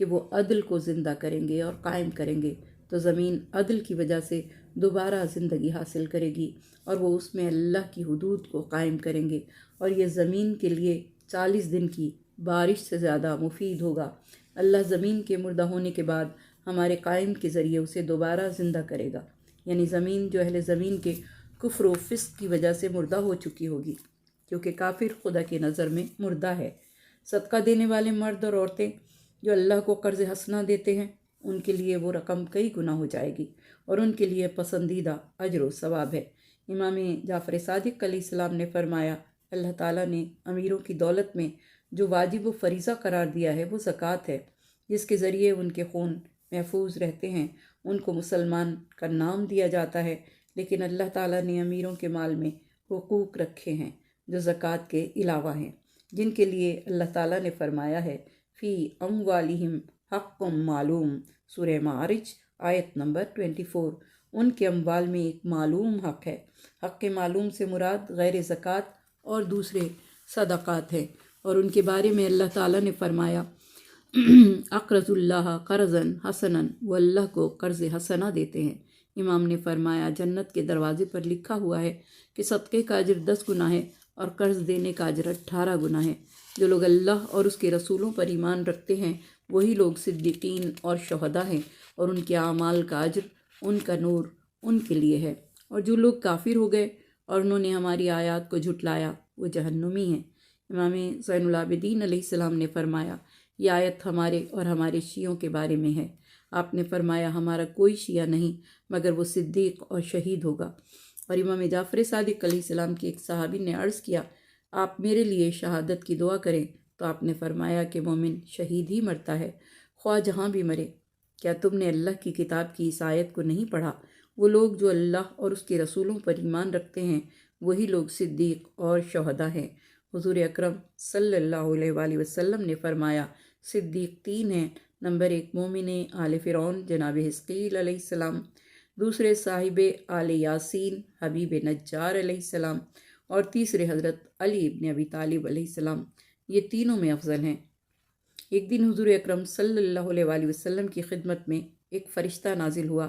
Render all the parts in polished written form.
کہ وہ عدل کو زندہ کریں گے اور قائم کریں گے تو زمین عدل کی وجہ سے دوبارہ زندگی حاصل کرے گی اور وہ اس میں اللہ کی حدود کو قائم کریں گے، اور یہ زمین کے لیے 40 دن کی بارش سے زیادہ مفید ہوگا۔ اللہ زمین کے مردہ ہونے کے بعد ہمارے قائم کے ذریعے اسے دوبارہ زندہ کرے گا، یعنی زمین جو اہل زمین کے کفر و فسق کی وجہ سے مردہ ہو چکی ہوگی، کیونکہ کافر خدا کی نظر میں مردہ ہے۔ صدقہ دینے والے مرد اور عورتیں جو اللہ کو قرض حسنہ دیتے ہیں، ان کے لیے وہ رقم کئی گنا ہو جائے گی اور ان کے لیے پسندیدہ اجر و ثواب ہے۔ امام جعفر صادق علیہ السلام نے فرمایا، اللہ تعالیٰ نے امیروں کی دولت میں جو واجب و فریضہ قرار دیا ہے وہ زکوٰۃ ہے، جس کے ذریعے ان کے خون محفوظ رہتے ہیں۔ ان کو مسلمان کا نام دیا جاتا ہے، لیکن اللہ تعالیٰ نے امیروں کے مال میں حقوق رکھے ہیں جو زکوٰۃ کے علاوہ ہیں، جن کے لیے اللہ تعالیٰ نے فرمایا ہے فی اموالہم حق معلوم، سورہ معارج آیت نمبر 24۔ ان کے اموال میں ایک معلوم حق ہے۔ حق معلوم سے مراد غیر زکوٰۃ اور دوسرے صدقات ہیں، اور ان کے بارے میں اللہ تعالیٰ نے فرمایا اقرض اللہ قرضا حسنا، وہ اللہ کو قرض حسنہ دیتے ہیں۔ امام نے فرمایا جنت کے دروازے پر لکھا ہوا ہے کہ صدقے کا اجر 10 گنا ہے اور قرض دینے کا اجر 18 گنا ہے۔ جو لوگ اللہ اور اس کے رسولوں پر ایمان رکھتے ہیں وہی لوگ صدیقین اور شہداء ہیں، اور ان کے اعمال کا اجر، ان کا نور ان کے لیے ہے۔ اور جو لوگ کافر ہو گئے اور انہوں نے ہماری آیات کو جھٹلایا وہ جہنمی ہیں۔ امام زین العابدین علیہ السلام نے فرمایا یہ آیت ہمارے اور ہمارے شیعوں کے بارے میں ہے۔ آپ نے فرمایا ہمارا کوئی شیعہ نہیں مگر وہ صدیق اور شہید ہوگا۔ اور امام جعفر صادق علیہ السلام کی ایک صحابی نے عرض کیا آپ میرے لیے شہادت کی دعا کریں، تو آپ نے فرمایا کہ مومن شہید ہی مرتا ہے، خواہ جہاں بھی مرے۔ کیا تم نے اللہ کی کتاب کی اس آیت کو نہیں پڑھا؟ وہ لوگ جو اللہ اور اس کے رسولوں پر ایمان رکھتے ہیں وہی لوگ صدیق اور شہداء ہیں۔ حضور اکرم صلی اللہ علیہ وآلہ وسلم نے فرمایا صدیق 3 ہیں۔ نمبر 1 مومن آل فرعون جناب حزقیل علیہ السلام، دوسرے صاحب آل یاسین حبیب نجار علیہ السلام، اور تیسرے حضرت علی ابن ابی طالب علیہ السلام۔ یہ تینوں میں افضل ہیں۔ ایک دن حضور اکرم صلی اللہ علیہ وآلہ وسلم کی خدمت میں ایک فرشتہ نازل ہوا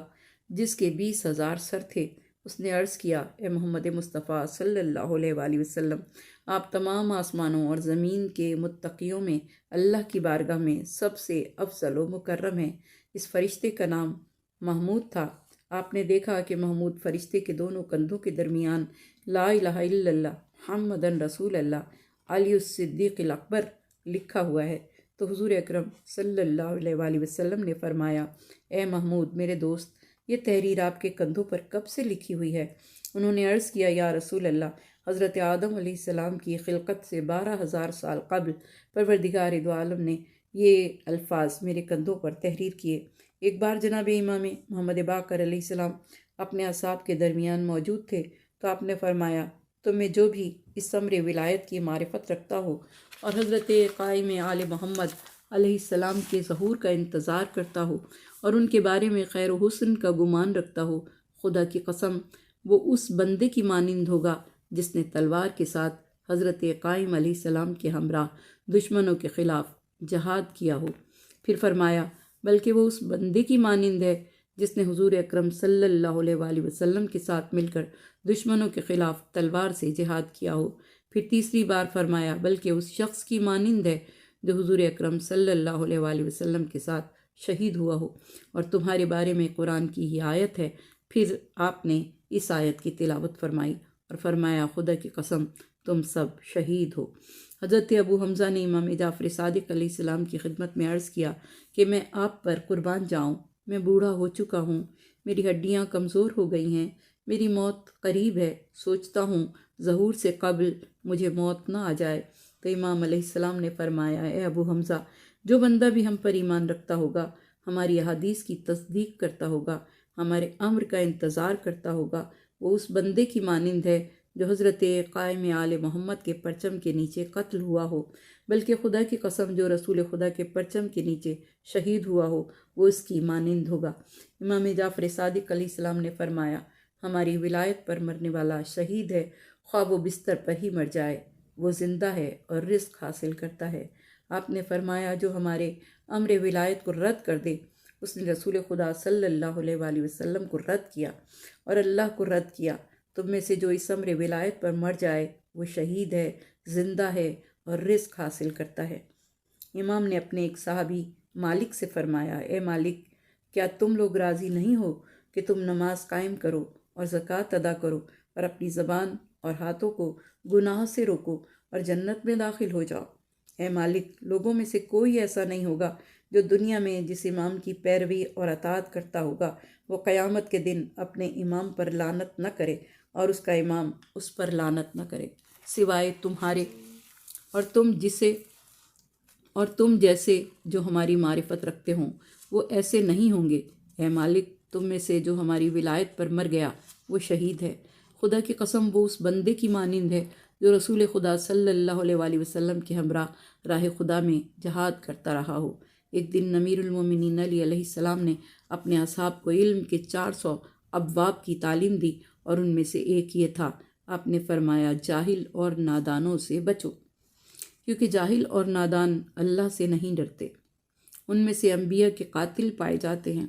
جس کے 20,000 سر تھے۔ اس نے عرض کیا اے محمد مصطفیٰ صلی اللہ علیہ وآلہ وسلم، آپ تمام آسمانوں اور زمین کے متقیوں میں اللہ کی بارگاہ میں سب سے افضل و مکرم ہیں۔ اس فرشتے کا نام محمود تھا۔ آپ نے دیکھا کہ محمود فرشتے کے دونوں کندھوں کے درمیان لا الہ الا اللہ محمدن رسول اللہ علی الصدیق الاکبر لکھا ہوا ہے۔ تو حضور اکرم صلی اللہ علیہ وآلہ وسلم نے فرمایا اے محمود میرے دوست، یہ تحریر آپ کے کندھوں پر کب سے لکھی ہوئی ہے؟ انہوں نے عرض کیا یا رسول اللہ، حضرت آدم علیہ السلام کی خلقت سے 12,000 سال قبل پروردگار دو عالم نے یہ الفاظ میرے کندھوں پر تحریر کیے۔ ایک بار جناب امام محمد باقر علیہ السلام اپنے اصحاب کے درمیان موجود تھے تو آپ نے فرمایا تم میں جو بھی اس امر ولایت کی معرفت رکھتا ہو اور حضرت قائم آل محمد علیہ السلام کے ظہور کا انتظار کرتا ہو اور ان کے بارے میں خیر و حسن کا گمان رکھتا ہو، خدا کی قسم وہ اس بندے کی مانند ہوگا جس نے تلوار کے ساتھ حضرت قائم علیہ السلام کے ہمراہ دشمنوں کے خلاف جہاد کیا ہو۔ پھر فرمایا بلکہ وہ اس بندے کی مانند ہے جس نے حضور اکرم صلی اللہ علیہ وآلہ وسلم کے ساتھ مل کر دشمنوں کے خلاف تلوار سے جہاد کیا ہو۔ پھر تیسری بار فرمایا بلکہ اس شخص کی مانند ہے جو حضور اکرم صلی اللہ علیہ وآلہ وسلم کے ساتھ شہید ہوا ہو، اور تمہارے بارے میں قرآن کی یہ آیت ہے۔ پھر آپ نے اس آیت کی تلاوت فرمائی اور فرمایا خدا کی قسم تم سب شہید ہو۔ حضرت ابو حمزہ نے امام جعفر صادق علیہ السلام کی خدمت میں عرض کیا کہ میں آپ پر قربان جاؤں، میں بوڑھا ہو چکا ہوں، میری ہڈیاں کمزور ہو گئی ہیں، میری موت قریب ہے، سوچتا ہوں ظہور سے قبل مجھے موت نہ آ جائے۔ تو امام علیہ السلام نے فرمایا اے ابو حمزہ، جو بندہ بھی ہم پر ایمان رکھتا ہوگا، ہماری احادیث کی تصدیق کرتا ہوگا، ہمارے امر کا انتظار کرتا ہوگا، وہ اس بندے کی مانند ہے جو حضرت قائم آل محمد کے پرچم کے نیچے قتل ہوا ہو، بلکہ خدا کی قسم جو رسول خدا کے پرچم کے نیچے شہید ہوا ہو وہ اس کی مانند ہوگا۔ امام جعفر صادق علیہ السلام نے فرمایا ہماری ولایت پر مرنے والا شہید ہے، خواہ وہ بستر پر ہی مر جائے، وہ زندہ ہے اور رزق حاصل کرتا ہے۔ آپ نے فرمایا جو ہمارے امر ولایت کو رد کر دے، اس نے رسول خدا صلی اللہ علیہ وآلہ وسلم کو رد کیا اور اللہ کو رد کیا۔ تم میں سے جو اس امر ولایت پر مر جائے وہ شہید ہے، زندہ ہے اور رزق حاصل کرتا ہے۔ امام نے اپنے ایک صحابی مالک سے فرمایا، اے مالک، کیا تم لوگ راضی نہیں ہو کہ تم نماز قائم کرو اور زکوٰۃ ادا کرو اور اپنی زبان اور ہاتھوں کو گناہ سے روکو اور جنت میں داخل ہو جاؤ؟ اے مالک، لوگوں میں سے کوئی ایسا نہیں ہوگا جو دنیا میں جس امام کی پیروی اور اطاعت کرتا ہوگا وہ قیامت کے دن اپنے امام پر لعنت نہ کرے اور اس کا امام اس پر لعنت نہ کرے، سوائے تمہارے اور تم جیسے جو ہماری معرفت رکھتے ہوں، وہ ایسے نہیں ہوں گے۔ اے مالک، تم میں سے جو ہماری ولایت پر مر گیا وہ شہید ہے۔ خدا کی قسم، وہ اس بندے کی مانند ہے جو رسول خدا صلی اللہ علیہ وآلہ وسلم کے ہمراہ راہ خدا میں جہاد کرتا رہا ہو۔ ایک دن امیر المومنین علی علیہ السلام نے اپنے اصحاب کو علم کے 400 ابواب کی تعلیم دی اور ان میں سے ایک یہ تھا۔ آپ نے فرمایا، جاہل اور نادانوں سے بچو، کیونکہ جاہل اور نادان اللہ سے نہیں ڈرتے۔ ان میں سے انبیاء کے قاتل پائے جاتے ہیں،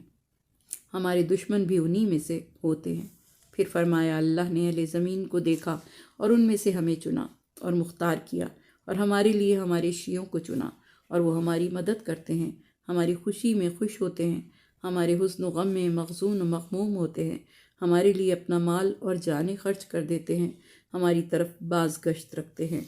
ہمارے دشمن بھی انہی میں سے ہوتے ہیں۔ پھر فرمایا، اللہ نے اہل زمین کو دیکھا اور ان میں سے ہمیں چنا اور مختار کیا اور ہمارے لیے ہمارے شیعوں کو چنا، اور وہ ہماری مدد کرتے ہیں، ہماری خوشی میں خوش ہوتے ہیں، ہمارے حزن و غم میں محزون و مغموم ہوتے ہیں، ہمارے لیے اپنا مال اور جانیں خرچ کر دیتے ہیں، ہماری طرف باز گشت رکھتے ہیں۔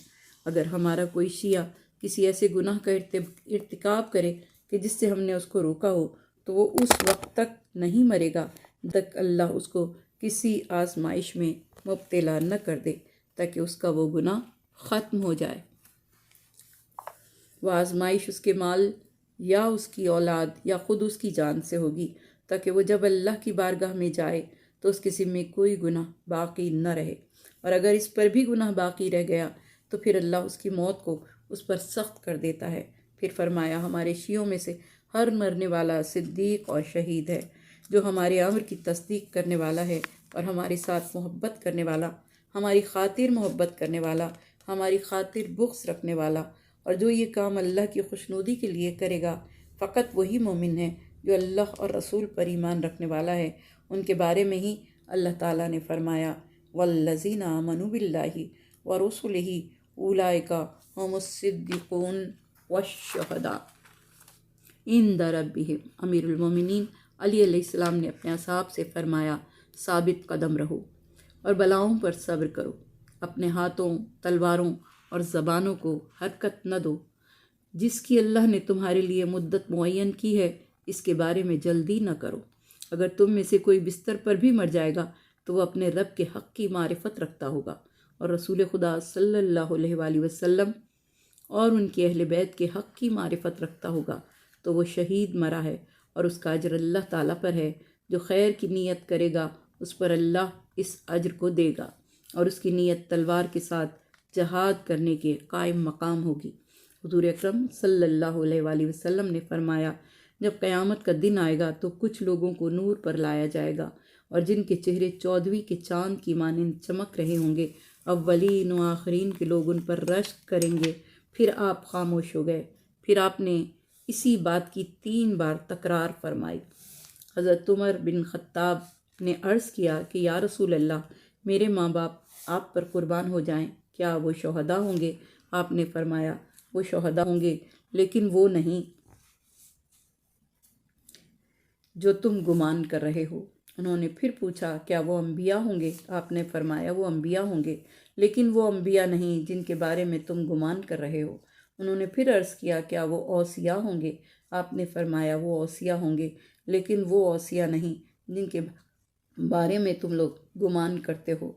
اگر ہمارا کوئی شیعہ کسی ایسے گناہ کا ارتکاب کرے کہ جس سے ہم نے اس کو روکا ہو تو وہ اس وقت تک نہیں مرے گا جب تک اللہ اس کو کسی آزمائش میں مبتلا نہ کر دے تاکہ اس کا وہ گناہ ختم ہو جائے۔ وہ آزمائش اس کے مال یا اس کی اولاد یا خود اس کی جان سے ہوگی، تاکہ وہ جب اللہ کی بارگاہ میں جائے تو اس کے ذمے کوئی گناہ باقی نہ رہے، اور اگر اس پر بھی گناہ باقی رہ گیا تو پھر اللہ اس کی موت کو اس پر سخت کر دیتا ہے۔ پھر فرمایا، ہمارے شیعوں میں سے ہر مرنے والا صدیق اور شہید ہے، جو ہمارے امر کی تصدیق کرنے والا ہے اور ہمارے ساتھ محبت کرنے والا، ہماری خاطر محبت کرنے والا، ہماری خاطر بغض رکھنے والا، اور جو یہ کام اللہ کی خوشنودی کے لیے کرے گا۔ فقط وہی مومن ہے جو اللہ اور رسول پر ایمان رکھنے والا ہے۔ ان کے بارے میں ہی اللہ تعالیٰ نے فرمایا، والذین آمنوا باللہ ورسلہ اولئک هم الصدیقون والشہداء عند ربہم۔ امیر المومنین علی علیہ السلام نے اپنے اصحاب سے فرمایا، ثابت قدم رہو اور بلاؤں پر صبر کرو، اپنے ہاتھوں، تلواروں اور زبانوں کو حرکت نہ دو۔ جس کی اللہ نے تمہارے لیے مدت معین کی ہے، اس کے بارے میں جلدی نہ کرو۔ اگر تم میں سے کوئی بستر پر بھی مر جائے گا تو وہ اپنے رب کے حق کی معرفت رکھتا ہوگا اور رسول خدا صلی اللہ علیہ وآلہ وسلم اور ان کے اہل بیت کے حق کی معرفت رکھتا ہوگا، تو وہ شہید مرا ہے اور اس کا اجر اللہ تعالیٰ پر ہے۔ جو خیر کی نیت کرے گا اس پر اللہ اس اجر کو دے گا، اور اس کی نیت تلوار کے ساتھ جہاد کرنے کے قائم مقام ہوگی۔ حضور اکرم صلی اللہ علیہ وآلہ وسلم نے فرمایا، جب قیامت کا دن آئے گا تو کچھ لوگوں کو نور پر لایا جائے گا، اور جن کے چہرے 14ویں کے چاند کی مانند چمک رہے ہوں گے، اولین و آخرین کے لوگ ان پر رشک کریں گے۔ پھر آپ خاموش ہو گئے۔ پھر آپ نے اسی بات کی 3 بار تکرار فرمائی۔ حضرت عمر بن خطاب نے عرض کیا کہ یا رسول اللہ، میرے ماں باپ آپ پر قربان ہو جائیں، کیا وہ شہداء ہوں گے؟ آپ نے فرمایا، وہ شہداء ہوں گے، لیکن وہ نہیں جو تم گمان کر رہے ہو۔ انہوں نے پھر پوچھا، کیا وہ انبیاء ہوں گے؟ آپ نے فرمایا، وہ انبیاء ہوں گے، لیکن وہ انبیاء نہیں جن کے بارے میں تم گمان کر رہے ہو۔ انہوں نے پھر عرض کیا، کیا وہ اوصیاء ہوں گے؟ آپ نے فرمایا، وہ اوصیاء ہوں گے، لیکن وہ اوصیاء نہیں جن کے بارے میں تم لوگ گمان کرتے ہو۔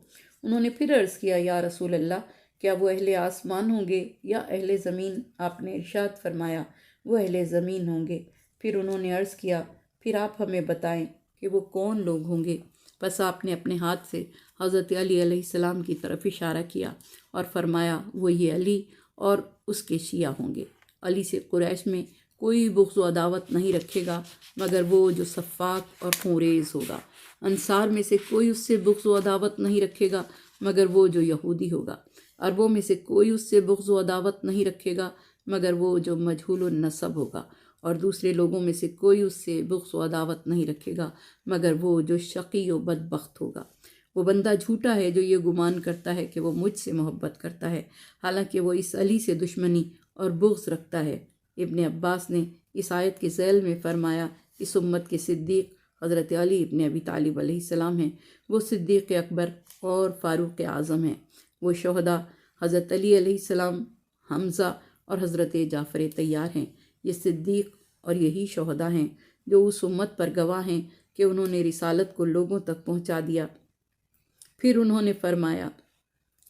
انہوں نے پھر عرض کیا، یا رسول اللہ، کیا وہ اہل آسمان ہوں گے یا اہل زمین؟ آپ نے ارشاد فرمایا، وہ اہل زمین ہوں گے۔ پھر انہوں نے عرض کیا، پھر آپ ہمیں بتائیں کہ وہ کون لوگ ہوں گے؟ پس آپ نے اپنے ہاتھ سے حضرت علی علیہ السلام کی طرف اشارہ کیا اور فرمایا، وہ یہ علی اور اس کے شیعہ ہوں گے۔ علی سے قریش میں کوئی بغض و عداوت نہیں رکھے گا مگر وہ جو صفاک اور خونریز ہوگا۔ انصار میں سے کوئی اس سے بغض و عداوت نہیں رکھے گا مگر وہ جو یہودی ہوگا۔ عربوں میں سے کوئی اس سے بغض و عداوت نہیں رکھے گا مگر وہ جو مجہول النسب ہوگا، اور دوسرے لوگوں میں سے کوئی اس سے بغض و عداوت نہیں رکھے گا مگر وہ جو شقی و بدبخت ہوگا۔ وہ بندہ جھوٹا ہے جو یہ گمان کرتا ہے کہ وہ مجھ سے محبت کرتا ہے، حالانکہ وہ اس علی سے دشمنی اور بغض رکھتا ہے۔ ابن عباس نے اس آیت کے ذیل میں فرمایا، اس امت کے صدیق حضرت علی ابن ابی طالب علیہ السلام ہیں۔ وہ صدیق اکبر اور فاروق اعظم ہیں۔ وہ شہداء حضرت علی علیہ السلام، حمزہ اور حضرت جعفر طیار ہیں۔ یہ صدیق اور یہی شہداء ہیں جو اس امت پر گواہ ہیں کہ انہوں نے رسالت کو لوگوں تک پہنچا دیا۔ پھر انہوں نے فرمایا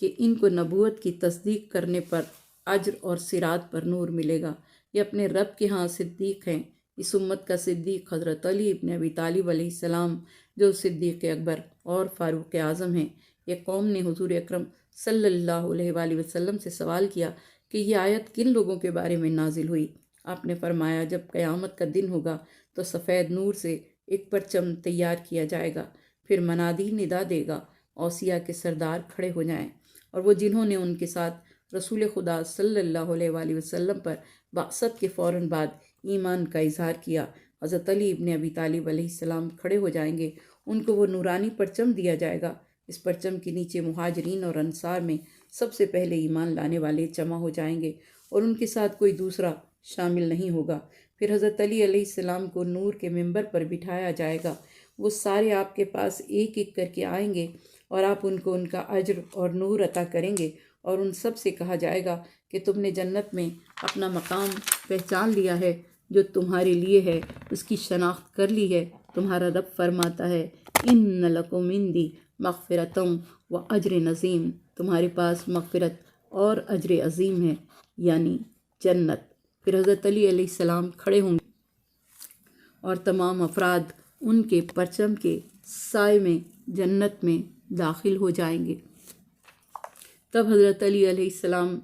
کہ ان کو نبوت کی تصدیق کرنے پر اجر اور صراط پر نور ملے گا۔ یہ اپنے رب کے ہاں صدیق ہیں۔ اس امت کا صدیق حضرت علی ابن ابی طالب علیہ السلام جو صدیق اکبر اور فاروق اعظم ہیں۔ ایک قوم نے حضور اکرم صلی اللہ علیہ وآلہ وسلم سے سوال کیا کہ یہ آیت کن لوگوں کے بارے میں نازل ہوئی؟ آپ نے فرمایا، جب قیامت کا دن ہوگا تو سفید نور سے ایک پرچم تیار کیا جائے گا، پھر منادی ندا دے گا، اوصیاء کے سردار کھڑے ہو جائیں، اور وہ جنہوں نے ان کے ساتھ رسول خدا صلی اللہ علیہ وآلہ وسلم پر بعثت کے فوراً بعد ایمان کا اظہار کیا، حضرت علی ابن ابی طالب علیہ السلام کھڑے ہو جائیں گے، ان کو وہ نورانی پرچم دیا جائے گا۔ اس پرچم کے نیچے مہاجرین اور انصار میں سب سے پہلے ایمان لانے والے جمع ہو جائیں گے اور ان کے ساتھ کوئی دوسرا شامل نہیں ہوگا۔ پھر حضرت علی علیہ السلام کو نور کے ممبر پر بٹھایا جائے گا۔ وہ سارے آپ کے پاس ایک ایک کر کے آئیں گے اور آپ ان کو ان کا اجر اور نور عطا کریں گے، اور ان سب سے کہا جائے گا کہ تم نے جنت میں اپنا مقام پہچان لیا ہے جو تمہارے لیے ہے، اس کی شناخت کر لی ہے۔ تمہارا رب فرماتا ہے، ان لکم عندی مغفرتم و اجر عظیم، تمہارے پاس مغفرت اور اجر عظیم ہے، یعنی جنت۔ پھر حضرت علی علیہ السلام کھڑے ہوں گے اور تمام افراد ان کے پرچم کے سائے میں جنت میں داخل ہو جائیں گے۔ تب حضرت علی علیہ السلام